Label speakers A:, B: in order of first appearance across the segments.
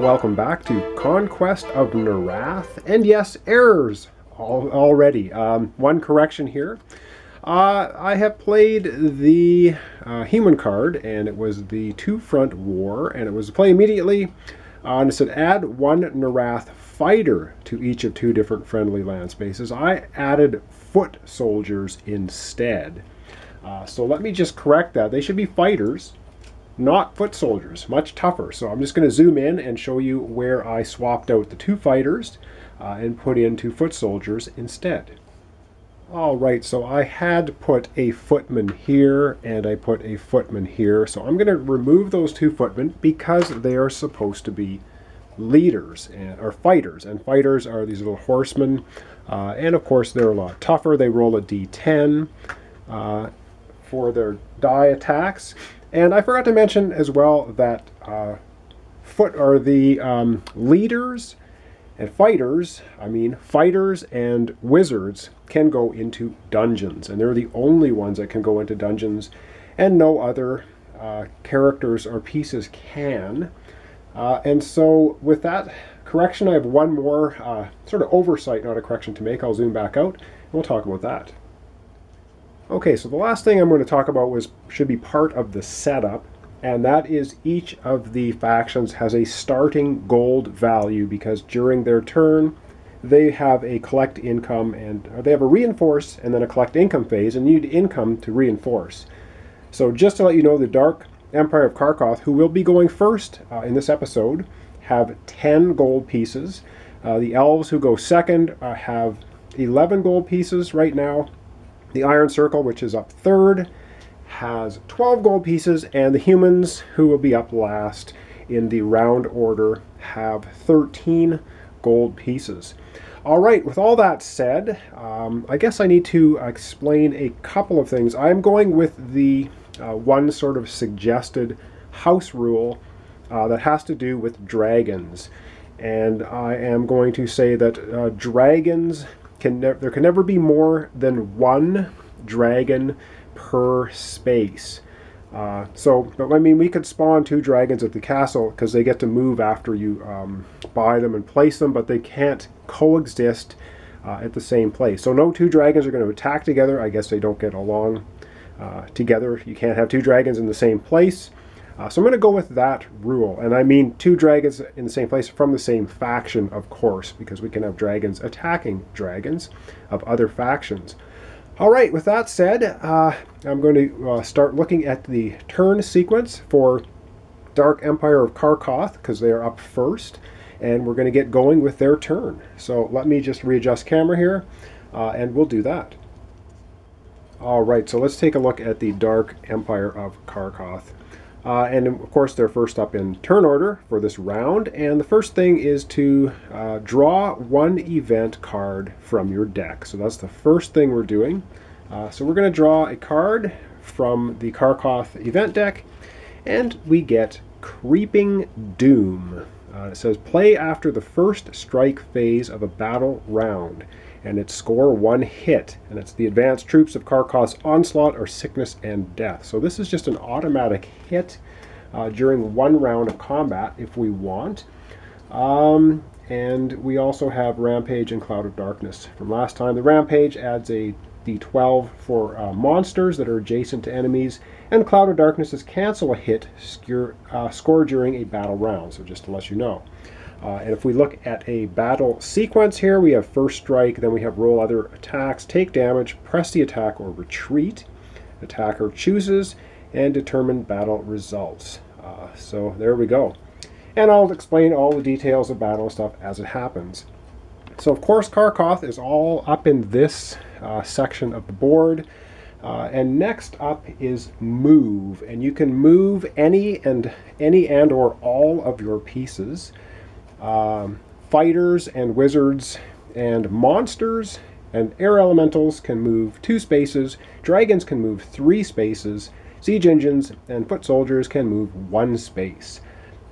A: welcome back to Conquest of Nerath. And yes, errors already. One correction here. I have played the human card, and it was the two-front war, and it was play immediately. And it said add one Nerath fighter to each of two different friendly land spaces. I added foot soldiers instead. So let me just correct that. They should be fighters, not foot soldiers. Much tougher. So I'm just going to zoom in and show you where I swapped out the two fighters and put in two foot soldiers instead. Alright, so I had put a footman here and I put a footman here. So I'm going to remove those two footmen because they are supposed to be leaders or fighters. And fighters are these little horsemen. And of course they're a lot tougher. They roll a d10 for their die attacks. And I forgot to mention as well that leaders and fighters, fighters and wizards can go into dungeons. And they're the only ones that can go into dungeons, and no other characters or pieces can. And so with that correction, I have one more sort of oversight, not a correction to make. I'll zoom back out and we'll talk about that. Okay, so the last thing I'm going to talk about should be part of the setup, and that is each of the factions has a starting gold value because during their turn they have a collect income and they have a reinforce and then a collect income phase, and you need income to reinforce. So just to let you know, the Dark Empire of Karkoth, who will be going first in this episode, have 10 gold pieces. The Elves, who go second, have 11 gold pieces right now. The Iron Circle, which is up third, has 12 gold pieces, and the humans, who will be up last in the round order, have 13 gold pieces. All right, with all that said, I guess I need to explain a couple of things. I'm going with the one sort of suggested house rule that has to do with dragons. And I am going to say that dragons there can never be more than one dragon per space. We could spawn two dragons at the castle because they get to move after you buy them and place them, but they can't coexist at the same place. So no two dragons are going to attack together. I guess they don't get along together. You can't have two dragons in the same place. So I'm going to go with that rule. And I mean two dragons in the same place from the same faction, of course, because we can have dragons attacking dragons of other factions. All right, with that said, I'm going to start looking at the turn sequence for Dark Empire of Karkoth, because they are up first, and we're going to get going with their turn. So let me just readjust camera here, and we'll do that. All right, so let's take a look at the Dark Empire of Karkoth. And of course they're first up in turn order for this round, and the first thing is to draw one event card from your deck. So that's the first thing we're doing. So we're going to draw a card from the Karkoth event deck, and we get Creeping Doom. It says play after the first strike phase of a battle round, and it's score one hit, and it's the advanced troops of Karkoth's onslaught or sickness and death. So this is just an automatic hit during one round of combat if we want. And we also have Rampage and Cloud of Darkness from last time. The Rampage adds a d12 for monsters that are adjacent to enemies, and Cloud of Darkness is cancel a hit score during a battle round, so just to let you know. And if we look at a battle sequence here, we have first strike, then we have roll other attacks, take damage, press the attack or retreat. Attacker chooses, and determine battle results. So there we go. And I'll explain all the details of battle and stuff as it happens. So of course Karkoth is all up in this section of the board. And next up is move. And you can move any and or all of your pieces. Fighters and wizards and monsters and air elementals can move 2 spaces, dragons can move 3 spaces, siege engines and foot soldiers can move 1 space.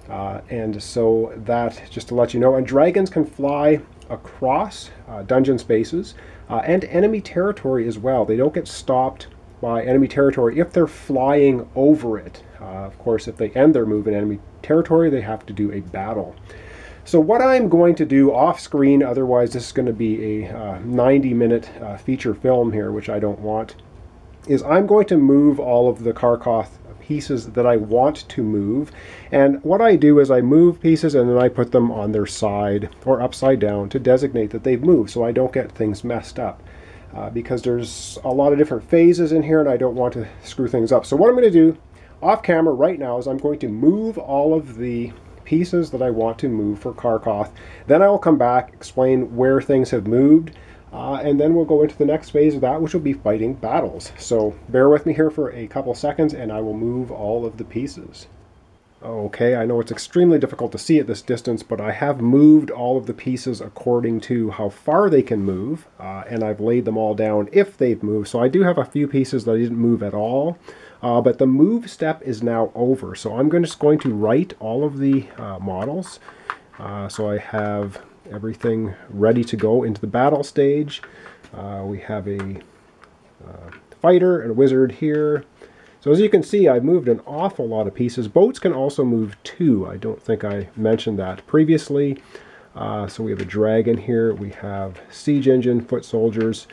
A: And so that, just to let you know, and dragons can fly across dungeon spaces and enemy territory as well. They don't get stopped by enemy territory if they're flying over it. Of course, if they end their move in enemy territory, they have to do a battle. So what I'm going to do off screen, otherwise this is going to be a 90-minute feature film here, which I don't want, is I'm going to move all of the Karkoth pieces that I want to move. And what I do is I move pieces and then I put them on their side or upside down to designate that they've moved, so I don't get things messed up. Because there's a lot of different phases in here and I don't want to screw things up. So what I'm going to do off camera right now is I'm going to move all of the pieces that I want to move for Karkoth. Then I will come back, explain where things have moved, and then we'll go into the next phase of that, which will be fighting battles. So bear with me here for a couple seconds and I will move all of the pieces. Okay, I know it's extremely difficult to see at this distance, but I have moved all of the pieces according to how far they can move, and I've laid them all down if they've moved. So I do have a few pieces that I didn't move at all, but the move step is now over. So I'm just going to write all of the models. So I have everything ready to go into the battle stage. We have a fighter and a wizard here. So as you can see, I've moved an awful lot of pieces. Boats can also move too. I don't think I mentioned that previously. So we have a dragon here. We have siege engine, foot soldiers.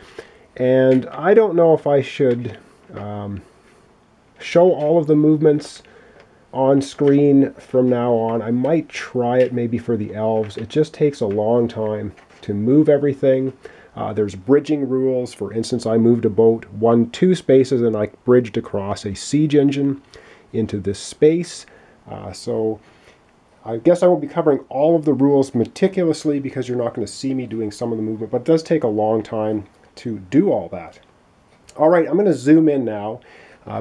A: And I don't know if I should show all of the movements on screen from now on. I might try it maybe for the elves. It just takes a long time to move everything. There's bridging rules. For instance, I moved a boat 2 spaces and I bridged across a siege engine into this space. So I guess I won't be covering all of the rules meticulously because you're not going to see me doing some of the movement, but it does take a long time to do all that. All right, I'm going to zoom in now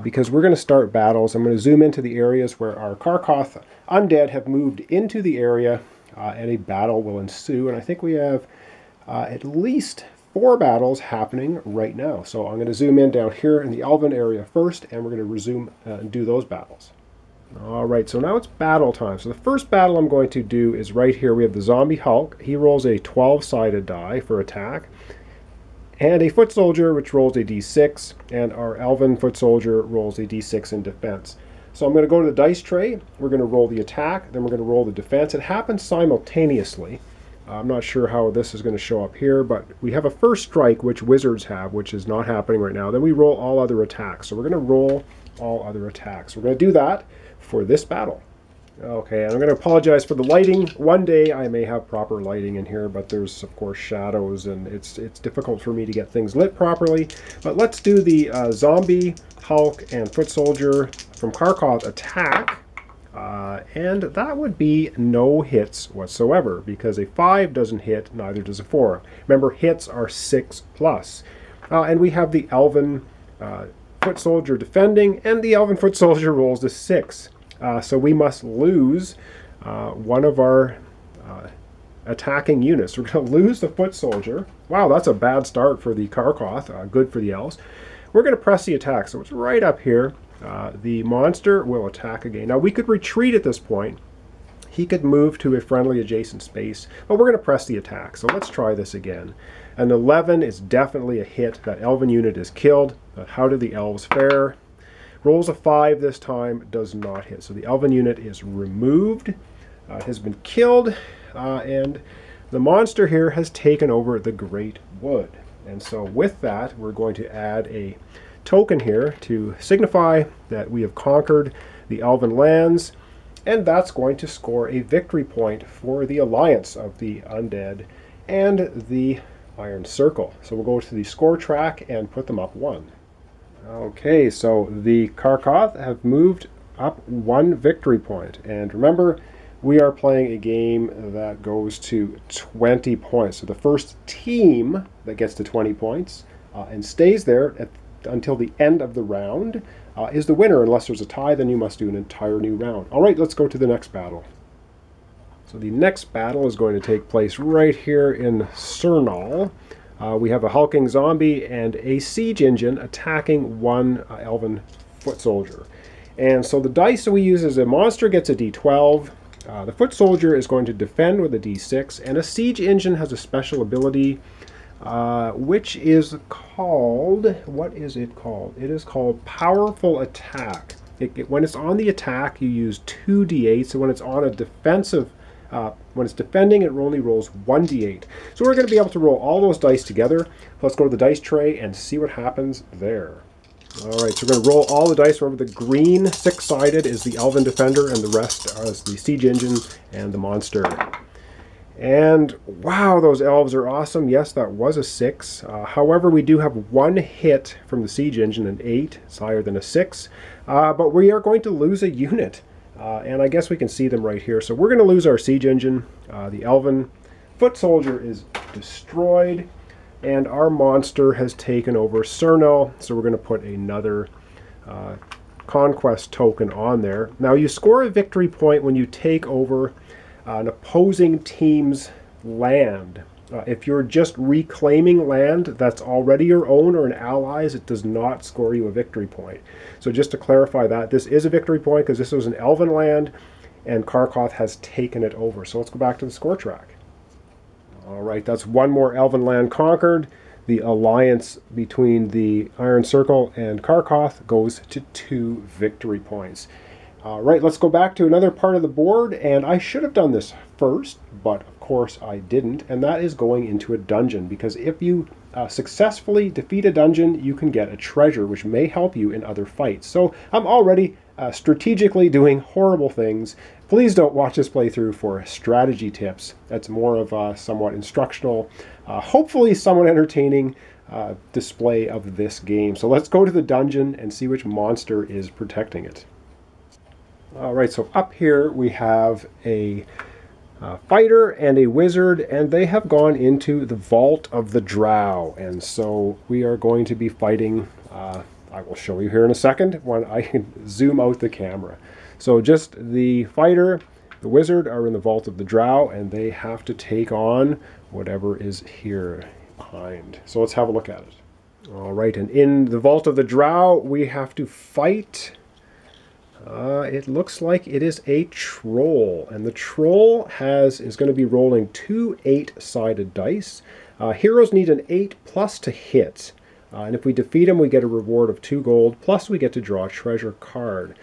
A: because we're going to start battles. I'm going to zoom into the areas where our Karkoth undead have moved into the area and a battle will ensue. And I think we have at least 4 battles happening right now. So I'm going to zoom in down here in the Elven area first, and we're going to resume and do those battles. All right, so now it's battle time. So the first battle I'm going to do is right here. We have the zombie Hulk. He rolls a 12-sided die for attack, and a foot soldier which rolls a d6, and our Elven foot soldier rolls a d6 in defense. So I'm going to go to the dice tray. We're going to roll the attack, then we're going to roll the defense. It happens simultaneously. I'm not sure how this is going to show up here, but we have a first strike, which wizards have, which is not happening right now. Then we roll all other attacks. So we're going to roll all other attacks. We're going to do that for this battle. Okay, and I'm going to apologize for the lighting. One day I may have proper lighting in here, but there's, of course, shadows, and it's difficult for me to get things lit properly. But let's do the zombie, Hulk, and foot soldier from Karkoth attack. And that would be no hits whatsoever, because a 5 doesn't hit, neither does a 4. Remember, hits are 6+. And we have the Elven foot soldier defending, and the Elven foot soldier rolls a 6. So we must lose one of our attacking units. We're going to lose the foot soldier. Wow, that's a bad start for the Karkoth, good for the elves. We're going to press the attack, so it's right up here. The monster will attack again. Now we could retreat at this point. He could move to a friendly adjacent space, but we're going to press the attack. So let's try this again. An 11 is definitely a hit. That Elven unit is killed. But how did the elves fare? Rolls a 5 this time, does not hit. So the Elven unit is removed, has been killed, and the monster here has taken over the Great Wood. And so with that, we're going to add a token here to signify that we have conquered the Elven lands, and that's going to score a victory point for the alliance of the undead and the Iron Circle. So we'll go to the score track and put them up 1. Okay, so the Karkoth have moved up 1 victory point, and remember, we are playing a game that goes to 20 points. So the first team that gets to 20 points and stays there until the end of the round is the winner. Unless there's a tie, then you must do an entire new round. All right, let's go to the next battle. So the next battle is going to take place right here in Cernal. We have a hulking zombie and a siege engine attacking 1 Elven foot soldier. And so the dice that we use is a monster gets a d12. The foot soldier is going to defend with a d6, and a siege engine has a special ability which is called, what is it called? It is called Powerful Attack. When it's on the attack, you use 2d8. So when it's on a defensive, when it's defending, it only rolls 1d8. So we're going to be able to roll all those dice together. Let's go to the dice tray and see what happens there. All right, so we're going to roll all the dice. Remember, the green 6-sided is the Elven Defender, and the rest is the Siege Engine and the Monster. And wow, those elves are awesome. Yes, that was a 6. However, we do have 1 hit from the Siege Engine, an 8. It's higher than a 6. But we are going to lose a unit. And I guess we can see them right here. So we're going to lose our Siege Engine. The Elven Foot Soldier is destroyed. And our monster has taken over Cernel. So we're going to put another conquest token on there. Now you score a victory point when you take over an opposing team's land. If you're just reclaiming land that's already your own or an ally's, it does not score you a victory point. So just to clarify that, this is a victory point because this was an Elven land and Karkoth has taken it over. So let's go back to the score track. All right, that's 1 more Elven land conquered. The alliance between the Iron Circle and Karkoth goes to 2 victory points. All right, let's go back to another part of the board, and I should have done this first, but of course I didn't, and that is going into a dungeon, because if you successfully defeat a dungeon, you can get a treasure, which may help you in other fights. So I'm already strategically doing horrible things. Please don't watch this playthrough for strategy tips. That's more of a somewhat instructional, hopefully somewhat entertaining display of this game. So let's go to the dungeon and see which monster is protecting it. All right, so up here we have a fighter and a wizard, and they have gone into the Vault of the Drow. And so we are going to be fighting, I will show you here in a second when I can zoom out the camera. So just the fighter, the wizard are in the Vault of the Drow, and they have to take on whatever is here behind. So let's have a look at it. All right, and in the Vault of the Drow, we have to fight. It looks like it is a troll, and the troll is going to be rolling 2 8-sided dice. Heroes need an 8+ to hit, and if we defeat him, we get a reward of 2 gold, plus we get to draw a treasure card.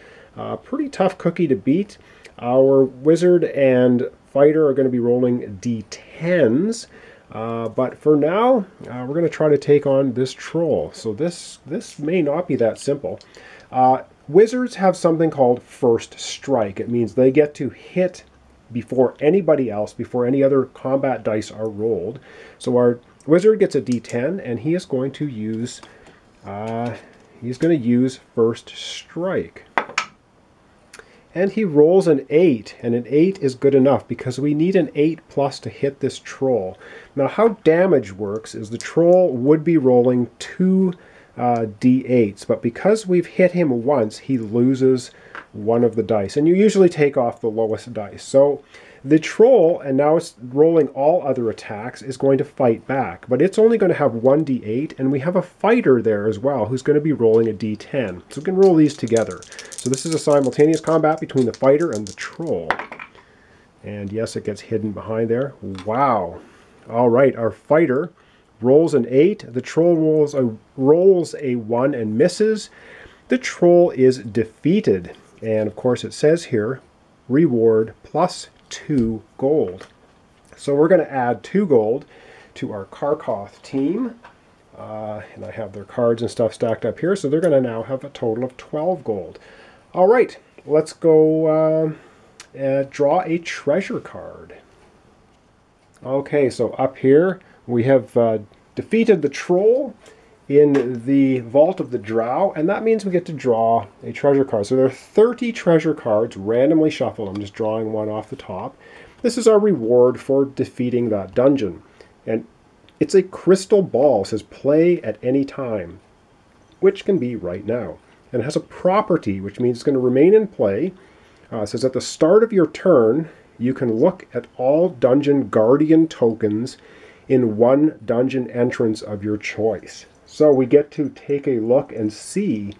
A: Pretty tough cookie to beat. Our wizard and fighter are going to be rolling d10s, but for now, we're going to try to take on this troll. So this may not be that simple. Wizards have something called First Strike. It means they get to hit before anybody else, before any other combat dice are rolled. So our wizard gets a d10, and he is going to use First Strike. And he rolls an 8, and an 8 is good enough because we need an 8+ to hit this troll. Now how damage works is the troll would be rolling 2 d8s, but because we've hit him once, he loses 1 of the dice, and you usually take off the lowest dice. So the troll, and now it's rolling all other attacks, is going to fight back, but it's only going to have 1 d8, and we have a fighter there as well who's going to be rolling a d10. So we can roll these together. So this is a simultaneous combat between the fighter and the troll. And yes, it gets hidden behind there. Wow. All right, our fighter rolls an 8. The troll rolls a 1 and misses. The troll is defeated. And of course it says here, reward plus 2 gold. So we're going to add 2 gold to our Karkoth team. And I have their cards and stuff stacked up here. So they're going to now have a total of 12 gold. All right, let's go draw a treasure card. Okay, so up here we have defeated the troll in the Vault of the Drow, and that means we get to draw a treasure card. So there are 30 treasure cards, randomly shuffled. I'm just drawing one off the top. This is our reward for defeating that dungeon. And it's a crystal ball. It says play at any time, which can be right now. And it has a property, which means it's going to remain in play. It says at the start of your turn, you can look at all dungeon guardian tokens in one dungeon entrance of your choice. So we get to take a look and see.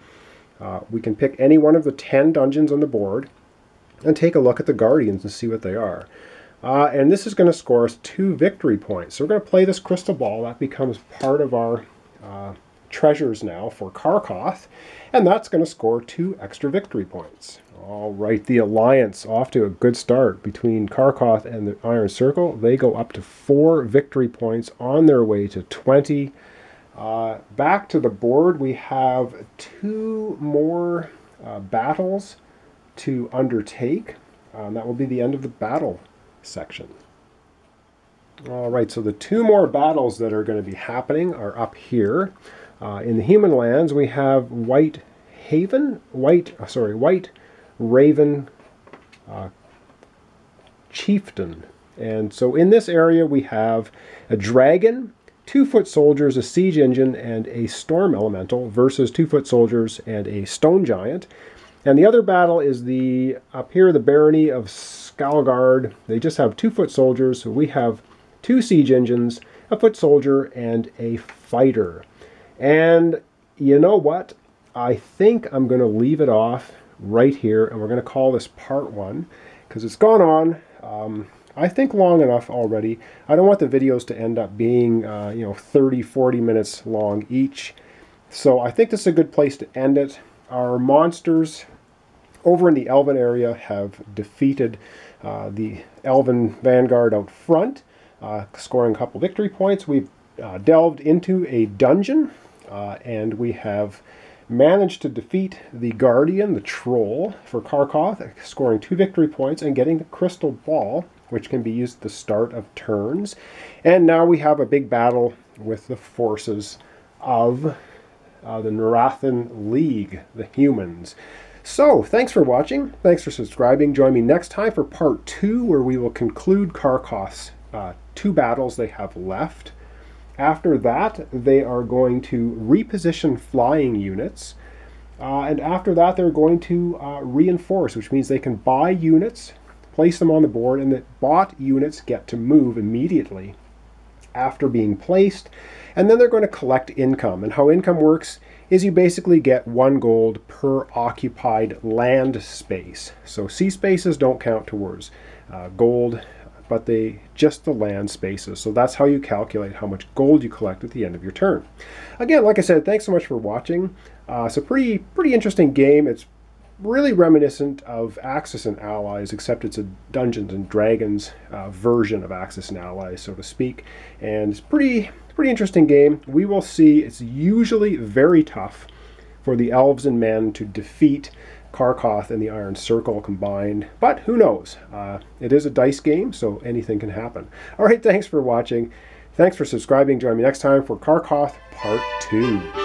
A: We can pick any one of the 10 dungeons on the board and take a look at the guardians and see what they are. And this is going to score us 2 victory points. So we're going to play this crystal ball. That becomes part of our treasures now for Karkoth, and that's going to score 2 extra victory points. All right, the Alliance off to a good start between Karkoth and the Iron Circle. They go up to 4 victory points on their way to 20. Back to the board, we have 2 more battles to undertake. That will be the end of the battle section. All right, so the 2 more battles that are going to be happening are up here. In the human lands, we have White Raven Chieftain. And so in this area, we have a dragon, 2-foot soldiers, a siege engine, and a storm elemental versus 2-foot soldiers and a stone giant. And the other battle is up here, the Barony of Skalgard. They just have 2-foot soldiers. So we have 2 siege engines, a foot soldier, and a fighter. And you know what? I think I'm going to leave it off right here, and we're going to call this part 1 because it's gone on, I think, long enough already. I don't want the videos to end up being 30-40 minutes long each, so I think this is a good place to end it. Our monsters over in the Elven area have defeated the Elven Vanguard out front, scoring a couple victory points. We've delved into a dungeon, and we have managed to defeat the Guardian, the Troll, for Karkoth, scoring 2 victory points and getting the Crystal Ball, which can be used at the start of turns. And now we have a big battle with the forces of the Nerathan League, the humans. So, thanks for watching. Thanks for subscribing. Join me next time for part 2, where we will conclude Karkoth's 2 battles they have left. After that, they are going to reposition flying units. And after that, they're going to reinforce, which means they can buy units, place them on the board, and the bought units get to move immediately after being placed. And then they're going to collect income. And how income works is you basically get 1 gold per occupied land space. So sea spaces don't count towards gold, but just the land spaces. So that's how you calculate how much gold you collect at the end of your turn. Again, like I said, thanks so much for watching. It's a pretty interesting game. It's really reminiscent of Axis and Allies, except it's a Dungeons and Dragons version of Axis and Allies, so to speak. And it's pretty interesting game. We will see. It's usually very tough for the Elves and men to defeat Karkoth and the Iron Circle combined, but who knows? It is a dice game, so anything can happen. All right, thanks for watching. Thanks for subscribing. Join me next time for Karkoth Part 2.